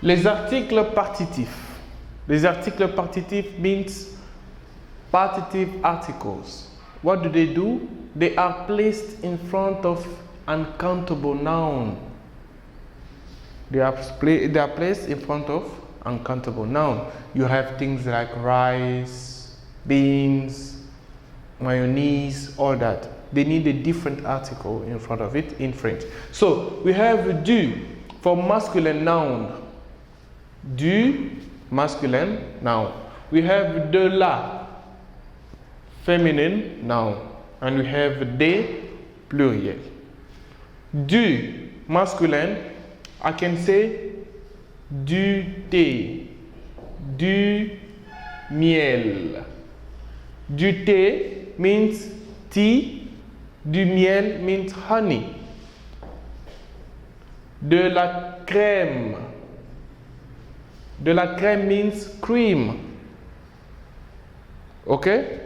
Les articles partitifs. Les articles partitifs means partitive articles. What do? They are placed in front of uncountable noun. They are placed in front of uncountable noun. You have things like rice, beans, mayonnaise, all that. They need a different article in front of it in French. So we have du for masculine noun. Du, masculine noun. We have de la, feminine noun. And we have des, pluriel. Du, masculine, I can say du thé, du miel. Du thé means tea, du miel means honey. De la crème. De la crème means cream. Okay?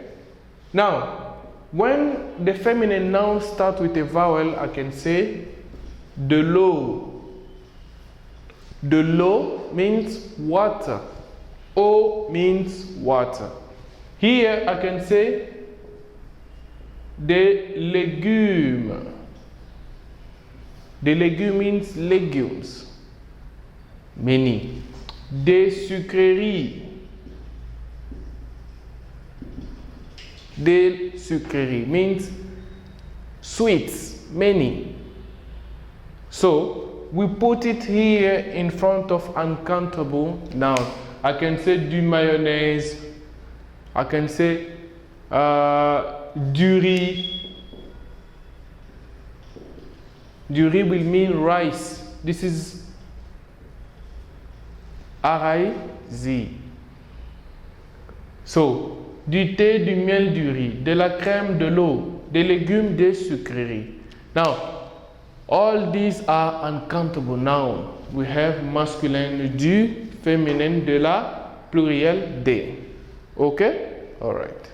Now, when the feminine noun starts with a vowel, I can say de l'eau. De l'eau means water. Eau means water. Here I can say des légumes. Des légumes means legumes. Many. Des sucreries. Des sucreries means sweets. Many. So we put it here in front of uncountable nouns. I can say du mayonnaise. I can say du riz. Du riz will mean rice. This is R-I-Z. So, du thé, du miel, du riz, de la crème, de l'eau, des légumes, des sucreries. Now, all these are uncountable nouns. We have masculine du, féminin de la, pluriel des. Okay? All right.